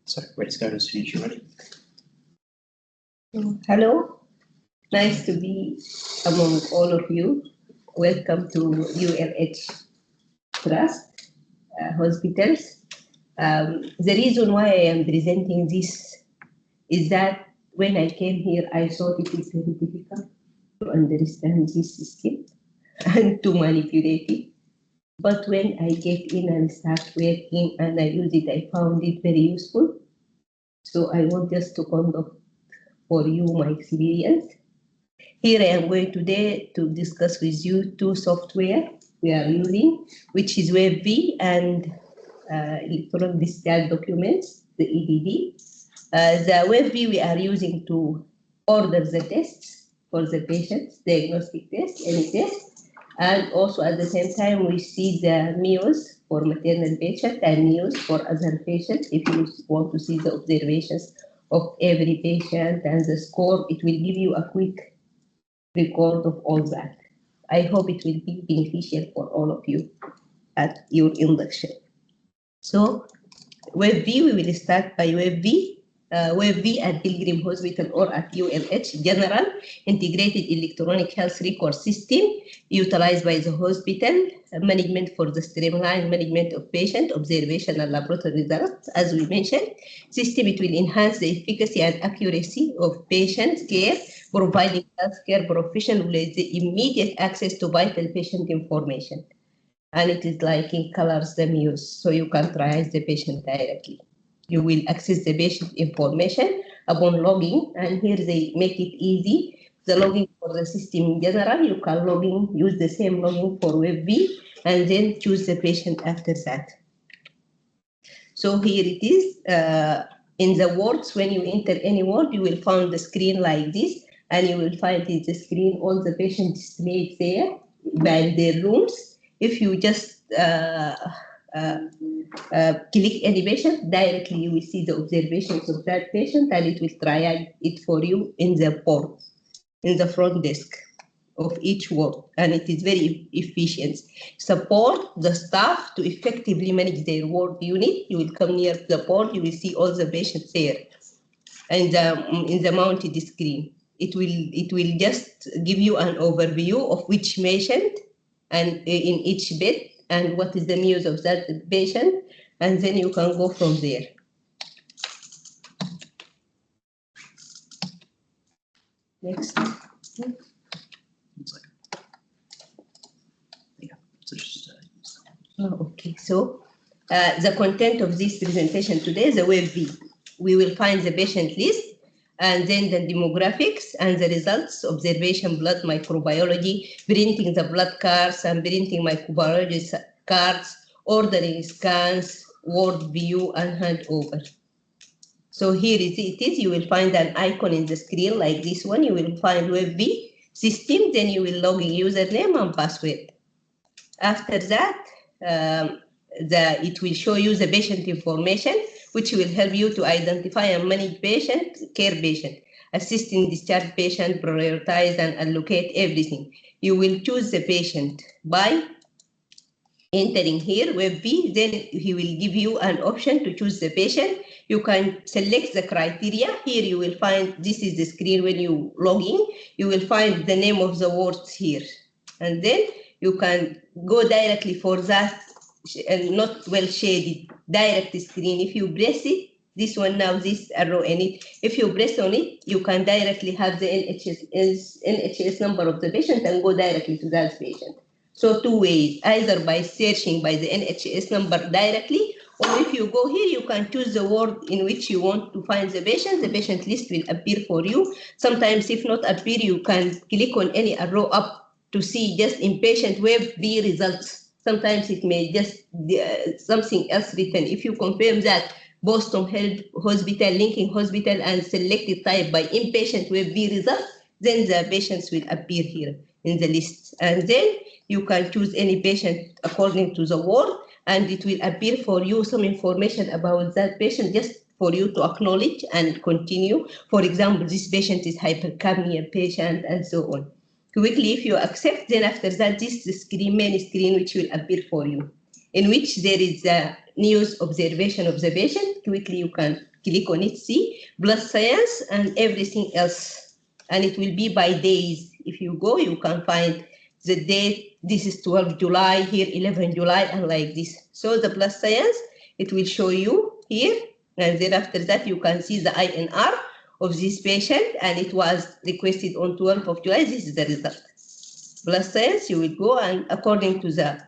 So ready to go as soon as you're ready. Hello, nice to be among all of you. Welcome to ULH Trust Hospitals. The reason why I am presenting this is that when I came here, I thought it is very difficult to understand this system and to manipulate it. But when I get in and start working and I use it, I found it very useful. So I want just to conduct for you my experience. Here I am going today to discuss with you two software we are using, which is WebV and electronic discharge documents, the eDD. The WebV we are using to order the tests for the patients, diagnostic tests, any test. And also at the same time, we see the MEOs for maternal patient and MEOs for other patients. If you want to see the observations of every patient and the score, it will give you a quick record of all that. I hope it will be beneficial for all of you at your induction. So WebV, we will start by WebV. WebV at Pilgrim Hospital or at ULH General Integrated Electronic Health Record System utilized by the hospital management for the streamlined management of patient observation and laboratory results. As we mentioned, system it will enhance the efficacy and accuracy of patient care, providing healthcare professionals with the immediate access to vital patient information. And it is like in colors the MEOs, so you can triage the patient directly. You will access the patient information upon logging, and here they make it easy. The login for the system in general, you can log in, use the same login for WebV, and then choose the patient after that. So here it is. In the words, when you enter any word, you will find the screen like this, and you will find in the screen all the patients displayed there by their rooms. If you just click any patient, directly you will see the observations of that patient, and it will triage it for you in the board, in the front desk of each ward, and it is very efficient. Support the staff to effectively manage their ward unit. You will come near the board, you will see all the patients there, and in the mounted screen. It will just give you an overview of which patient and in each bed, and what is the news of that patient, and then you can go from there. Next. Okay, so the content of this presentation today is the WebV. We will find the patient list, and then the demographics and the results, observation, blood microbiology, printing the blood cards and printing microbiology cards, ordering scans, word view, and handover. So here it is. You will find an icon in the screen like this one. You will find WebV system, then you will log in username and password. After that, it will show you the patient information, which will help you to identify and manage patient, care patient, assist in discharge patient, prioritize and allocate everything. You will choose the patient by entering here WebV, then he will give you an option to choose the patient. You can select the criteria. Here you will find, this is the screen when you log in, you will find the name of the wards here. And then you can go directly for that not well shaded direct screen. If you press it, this one now, this arrow in it, if you press on it, you can directly have the NHS number of the patient and go directly to that patient. So two ways, either by searching by the NHS number directly, or if you go here, you can choose the word in which you want to find the patient list will appear for you. Sometimes if not appear, you can click on any arrow up to see just inpatient WebV results. Sometimes it may just something else written. If you confirm that Boston Health Hospital, Lincoln Hospital, and select the type by inpatient WebV results, then the patients will appear here in the list. And then you can choose any patient according to the ward, and it will appear for you some information about that patient just for you to acknowledge and continue. For example, this patient is hypercapnia patient and so on. Quickly, if you accept, then after that, this is the main screen which will appear for you, in which there is a news observation of the patient. Quickly, you can click on it, see, blood science and everything else. And it will be by days. If you go, you can find the date. This is 12 July, here 11 July, and like this. So the blood science, it will show you here. And then after that, you can see the INR of this patient, and it was requested on 12th of July. This is the result. Blood science, you will go, and according to the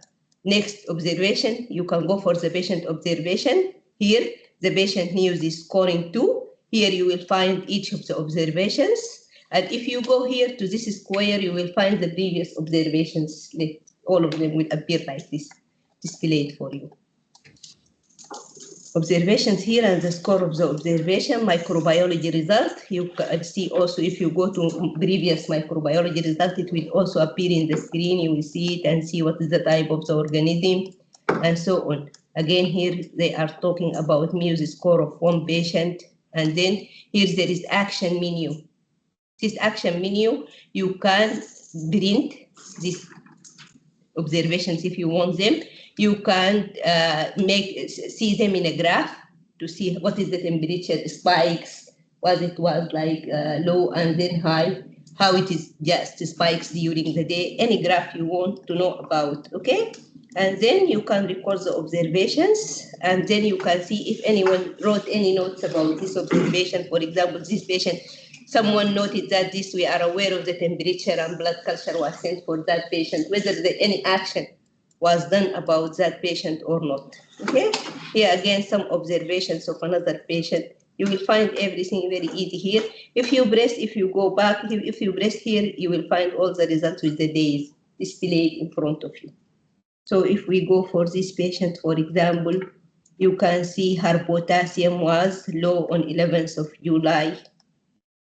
next observation, you can go for the patient observation. Here, the patient news is scoring 2. Here you will find each of the observations. And if you go here to this square, you will find the previous observations. All of them will appear like this, displayed for you. Observations here and the score of the observation, microbiology result. You can see also if you go to previous microbiology result, it will also appear in the screen. You will see it and see what is the type of the organism and so on. Again, here they are talking about Muse score of one patient. And then here there is action menu. This action menu, you can print these observations if you want them. You can see them in a graph to see what is the temperature spikes, what it was like low and then high, how it is just spikes during the day, any graph you want to know about, okay? And then you can record the observations, and then you can see if anyone wrote any notes about this observation. For example, this patient, someone noted that this, we are aware of the temperature and blood culture was sent for that patient, whether any action was done about that patient or not. Okay, here again, some observations of another patient. You will find everything very easy here. If you go back, if you press here, you will find all the results with the days displayed in front of you. So if we go for this patient, for example, you can see her potassium was low on 11th of July.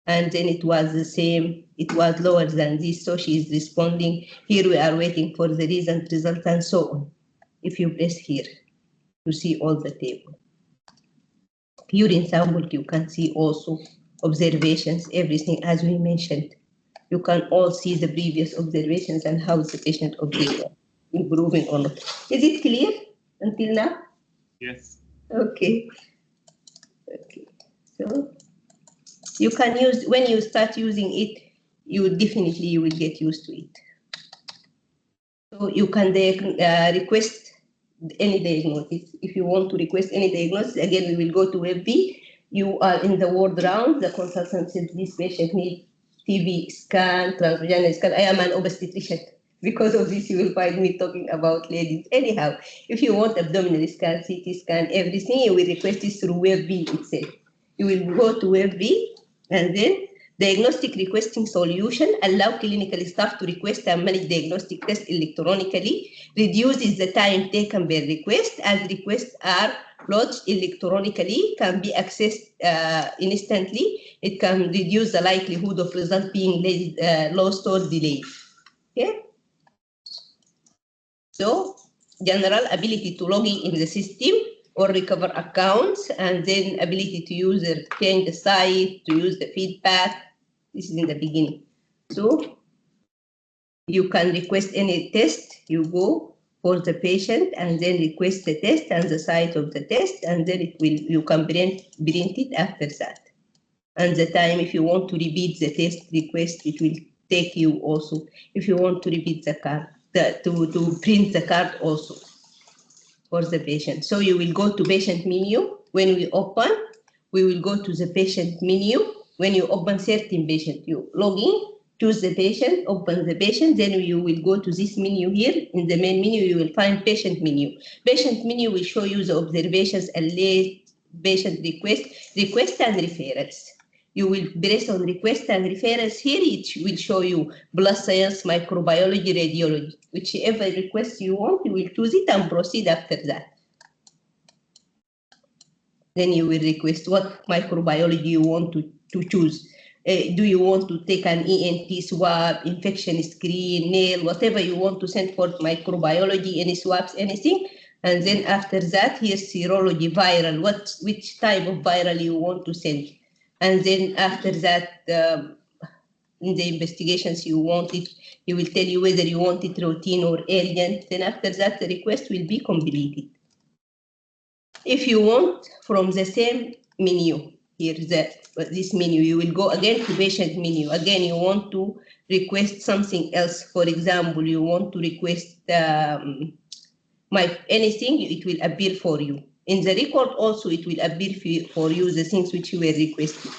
And then it was the same, it was lower than this, so she is responding. Here we are waiting for the recent result and so on. If you press here to see all the table. Urine sample, you can see also observations, everything as we mentioned. You can all see the previous observations and how the patient observed, improving or not. Is it clear until now? Yes. Okay. Okay. So you can use, when you start using it, you will get used to it. So you can request any diagnosis. If you want to request any diagnosis, again, we will go to WebV. You are in the ward round. The consultant says this patient needs TB scan, transvaginal scan. I am an obstetrician. Because of this, you will find me talking about ladies. Anyhow, if you want abdominal scan, CT scan, everything, you will request it through WebV itself. You will go to WebV, and then diagnostic requesting solution allow clinical staff to request and manage diagnostic tests electronically, reduces the time taken per request, as requests are lodged electronically, can be accessed instantly. It can reduce the likelihood of result being lost or delayed. Okay? So, general ability to log in the system or recover accounts, and then ability to use change the site, to use the feedback. This is in the beginning. So you can request any test. You go for the patient and then request the test and the site of the test, and then you can print it after that. And the time, if you want to repeat the test request, it will take you also. If you want to repeat the card, to print the card also for the patient. So you will go to patient menu. When we open, we will go to the patient menu. When you open certain patient, you log in, choose the patient, open the patient, then you will go to this menu here. In the main menu, you will find patient menu. Patient menu will show you the observations and late patient request and referrals. You will press on request and referrals here. It will show you blood science, microbiology, radiology. Whichever request you want, you will choose it and proceed after that. Then you will request what microbiology you want to choose. Do you want to take an ENT swab, infection screen, nail, whatever you want to send for microbiology, any swabs, anything. And then after that, here's serology, viral, which type of viral you want to send. And then after that, in the investigations you want it, it will tell you whether you want it routine or alien. Then after that, the request will be completed. If you want, from the same menu. Here's this menu. You will go again to patient menu. Again, you want to request something else. For example, you want to request anything, it will appear for you. In the record also, it will appear for you the things which you were requesting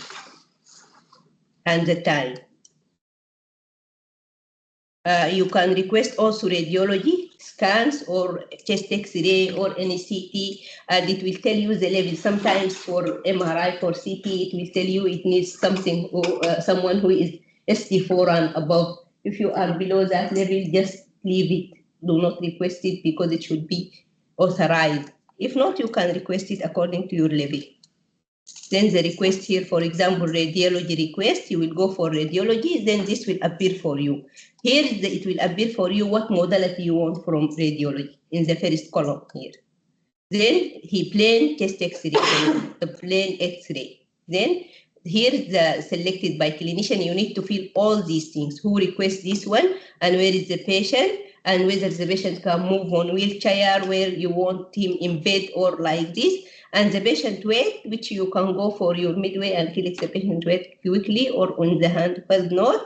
and the time. You can request also radiology, scans, or chest X-ray, or any CT, and it will tell you the level. Sometimes for MRI, for CT, it will tell you it needs something, or someone who is ST4 and above. If you are below that level, just leave it. Do not request it because it should be authorized. If not, you can request it according to your level. Then the request here, for example, radiology request, you will go for radiology, then this will appear for you. Here it will appear for you what modality you want from radiology in the first column here. Then he plain chest X-ray, the plain X-ray. Then here the selected by clinician, you need to fill all these things. Who requests this one and where is the patient and whether the patient can move on wheelchair, where you want him in bed or like this. And the patient weight, which you can go for your midway and select the patient weight quickly or on the handheld note.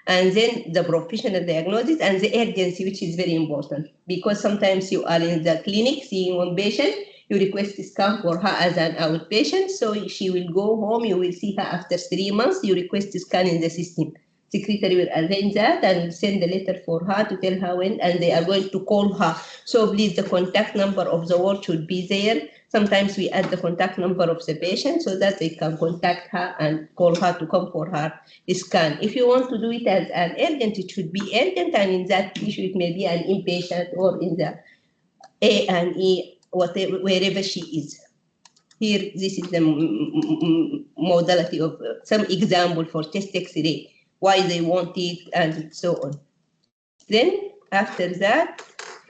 And then the professional diagnosis and the urgency, which is very important because sometimes you are in the clinic seeing one patient, you request a scan for her as an outpatient, so she will go home, you will see her after 3 months, you request a scan in the system. Secretary will arrange that and send a letter for her to tell her when, and they are going to call her. So please, the contact number of the ward should be there. Sometimes we add the contact number of the patient so that they can contact her and call her to come for her scan. If you want to do it as an urgent, it should be urgent, and in that issue, it may be an inpatient or in the A&E, whatever, wherever she is. Here, this is the modality of some example for chest X-ray, why they want it, and so on. Then, after that,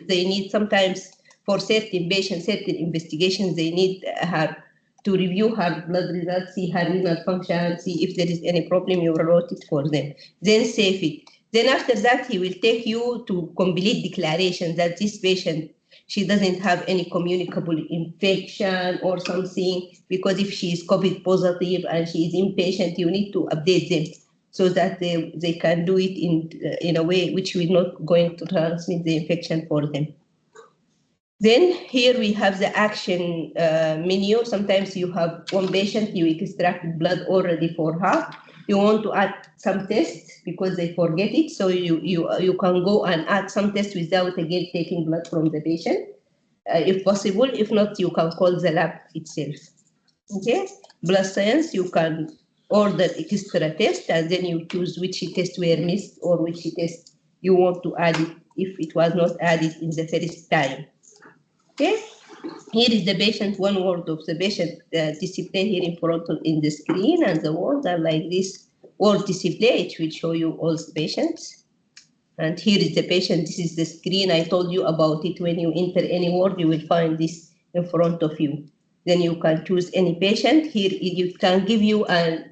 they need sometimes for certain patients, certain investigations, they need her to review her blood results, see her renal function, see if there is any problem, you wrote it for them. Then save it. Then after that, he will take you to complete declaration that this patient, she doesn't have any communicable infection or something, because if she is COVID positive and she is inpatient, you need to update them so that they can do it in a way which will not going to transmit the infection for them. Then here we have the action menu. Sometimes you have one patient, you extract blood already for her. You want to add some tests because they forget it. So you can go and add some tests without again taking blood from the patient, if possible. If not, you can call the lab itself. Okay, blood science, you can order extra test and then you choose which test were missed or which test you want to add it if it was not added in the first time. Okay, here is the patient, one word of the patient display here in front of in the screen, and the words are like this word display, which will show you all the patients. And here is the patient, this is the screen I told you about it. When you enter any word, you will find this in front of you. Then you can choose any patient. Here you can give you a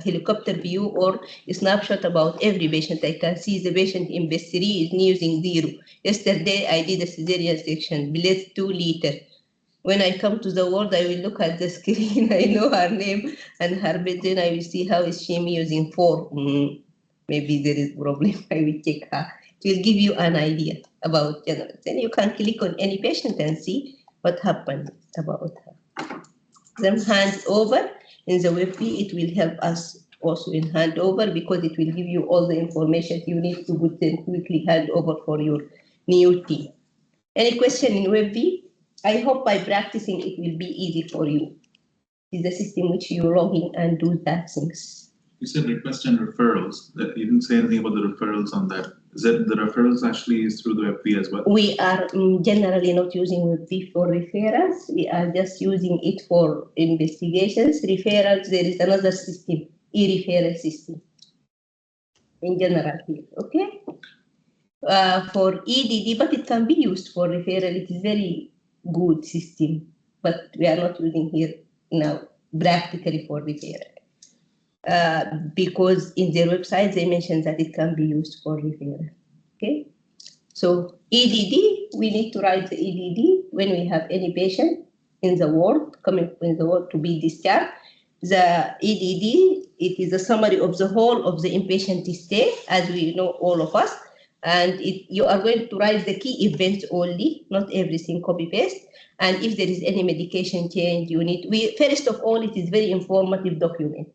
helicopter view or a snapshot about every patient. I can see the patient in best 3 is using 0. Yesterday I did a cesarean section, blood 2 liter. When I come to the ward, I will look at the screen. I know her name and her bed. Then I will see how is she using 4. Maybe there is problem. I will check her. It will give you an idea about general. Then you can click on any patient and see what happened about her. Then hand over in the WebV, it will help us also in handover because it will give you all the information you need to put them quickly hand over for your new team. Any question in WebV? I hope by practicing it will be easy for you. It's a system which you log in and do that things. You said request and referrals. You didn't say anything about the referrals on that. Is that the referrals actually is through the WebV as well? We are generally not using WebV for referrals. We are just using it for investigations. Referrals, there is another system, e-referral system in general here, okay? For eDD, but it can be used for referral. It is very good system, but we are not using here now practically for referral. Because in their website, they mentioned that it can be used for referral. Okay, so eDD, we need to write the eDD when we have any patient in the ward, coming in the ward to be discharged. the eDD, it is a summary of the whole of the inpatient stay, as we know, all of us. And you are going to write the key events only, not everything copy-paste. And if there is any medication change, first of all, it is very informative document,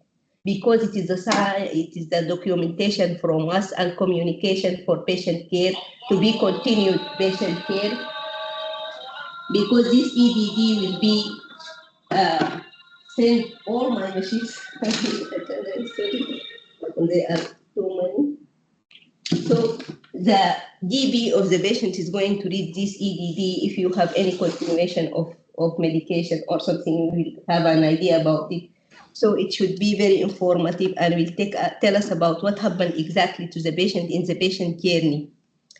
because it is the documentation from us and communication for patient care to be continued patient care, because this eDD will be sent all my machines. They are too many. So the DB of the patient is going to read this eDD. If you have any continuation of medication or something, you will have an idea about it. So it should be very informative and will tell us about what happened exactly to the patient in the patient journey.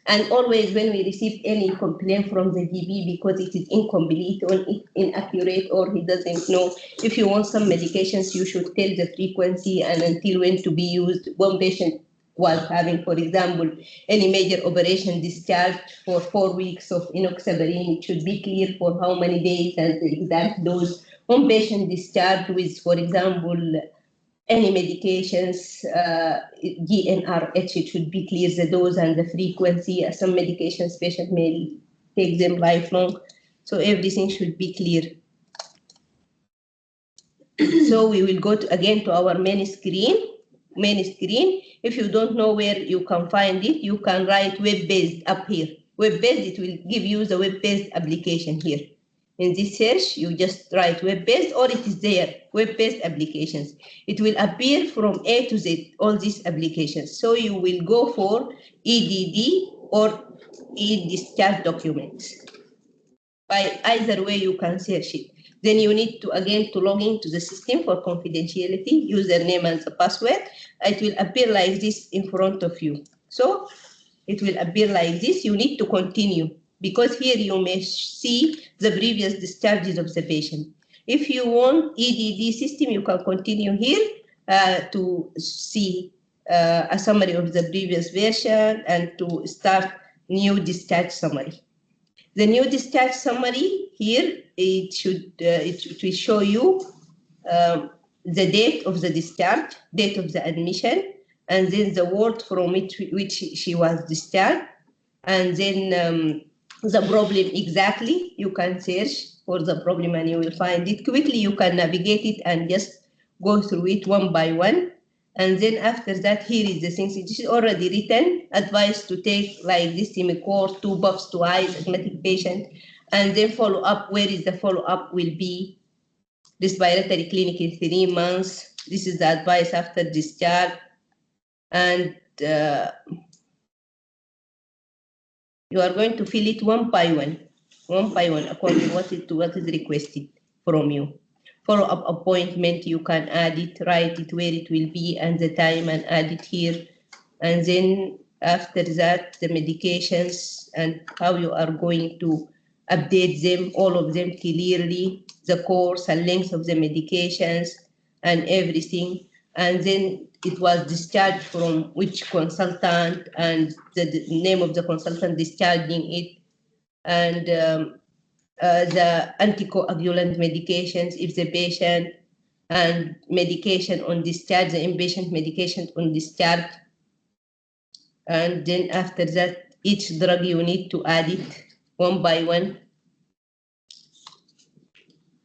And always when we receive any complaint from the DB because it is incomplete or inaccurate or he doesn't know, if you want some medications, you should tell the frequency and until when to be used. One patient was having, for example, any major operation discharged for 4 weeks of enoxaparin. It should be clear for how many days and the exact dose. One patient discharged with, for example, any medications, GnRH, it should be clear the dose and the frequency. Some medications patient may take them lifelong, so everything should be clear. So we will go again to our main screen. If you don't know where you can find it, you can write web-based up here. Web-based, it will give you the web-based application here. In this search, you just write web-based, or it is there, web-based applications. It will appear from A to Z, all these applications. So you will go for eDD or e-discharge documents. By either way, you can search it. Then you need to, again, to log into the system for confidentiality, username and the password. It will appear like this in front of you. So it will appear like this. You need to continue, because here you may see the previous discharges of the patient. If you want eDD system, you can continue here to see a summary of the previous version and to start new discharge summary. The new discharge summary here, it will show you the date of the discharge, date of the admission, and then the ward from which she was discharged, and then the problem exactly. You can search for the problem and you will find it quickly. You can navigate it and just go through it one by one. And then after that, here is the things. It is already written. Advice to take like this Imicor, 2 puffs to eyes, asthmatic patient, and then follow up. Where is the follow up will be? Respiratory clinic in 3 months. This is the advice after discharge. And you are going to fill it one by one according to what is requested from you. Follow-up appointment, you can add it, write it where it will be and the time and add it here. And then after that, the medications and how you are going to update them, all of them clearly, the course and length of the medications and everything. And then it was discharged from which consultant and the name of the consultant discharging it, and the anticoagulant medications if the patient, and medication on discharge, the inpatient medication on discharge. And then after that, each drug you need to add it one by one.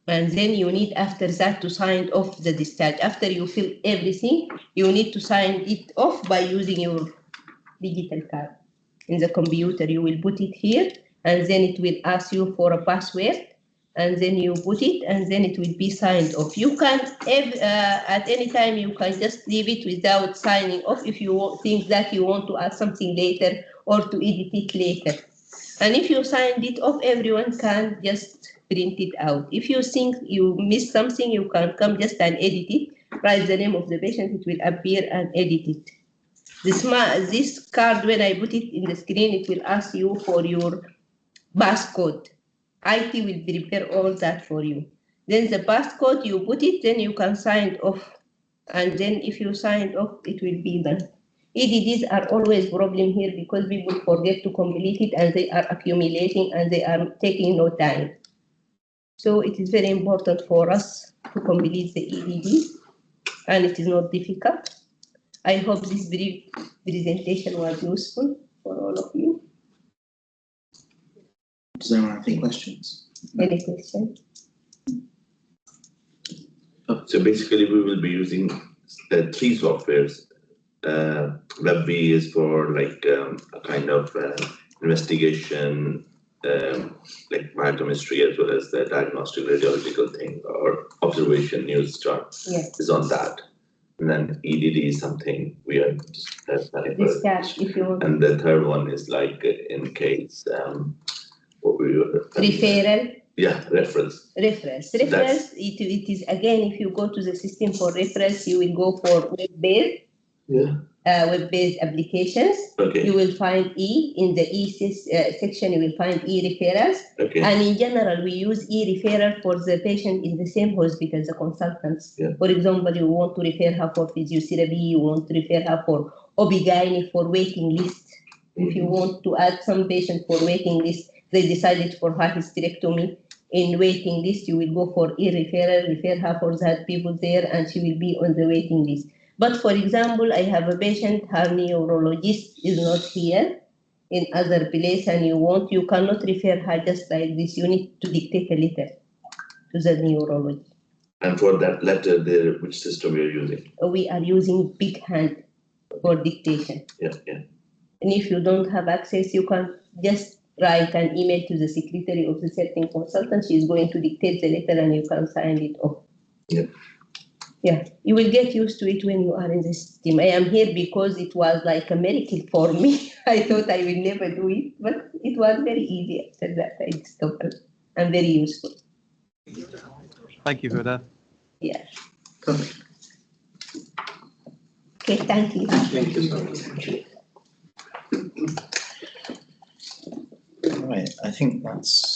And then you need after that to sign off the discharge. After you fill everything, you need to sign it off by using your digital card. In the computer, you will put it here, and then it will ask you for a password, and then you put it, and then it will be signed off. You can, at any time, you can just leave it without signing off if you think that you want to add something later or to edit it later. And if you signed it off, everyone can just print it out. If you think you missed something, you can come just and edit it, write the name of the patient, it will appear and edit it. This card, when I put it in the screen, it will ask you for your passcode. IT will prepare all that for you. Then the passcode, you put it, then you can sign it off. And then if you sign it off, it will be done. eDDs are always problem here because people forget to complete it and they are accumulating and they are taking no time. So it is very important for us to complete the eDD, and it is not difficult. I hope this brief presentation was useful for all of you. Does anyone have any questions? Any questions? So basically, we will be using three softwares. WebV is for like a kind of investigation, like biochemistry, as well as the diagnostic radiological thing, or observation news chart Yes. is on that. And then eDD is something we are just planning for. Discuss if you want. And the third one is like in case what we were Referral. Yeah, reference. Reference. So Reference, it is again, if you go to the system for reference, you will go for web-based. Yeah. Web-based applications. Okay. You will find E in the section. You will find e-referrals. Okay. And in general, we use e-referral for the patient in the same hospital, the consultants. Yeah. For example, you want to refer her for physiotherapy. You want to refer her for OB/GYN for waiting list. If you want to add some patient for waiting list, they decided for her hysterectomy in waiting list, you will go for e-referral, refer her for that people there, and she will be on the waiting list. But for example, I have a patient, her neurologist is not here in other place, and you cannot refer her just like this. You need to dictate a letter to the neurologist. And for that letter, which system we are using? We are using Big Hand for dictation. Yeah, yeah. And if you don't have access, you can just write an email to the secretary of the certain consultant. She is going to dictate the letter and you can sign it off. Yeah. Yeah, you will get used to it when you are in the system. I am here because it was like a miracle for me. I thought I will never do it, but it was very easy after that. I discovered and very useful. Thank you, Huda. Yeah. Perfect. Okay, thank you. Thank you. Right, I think that's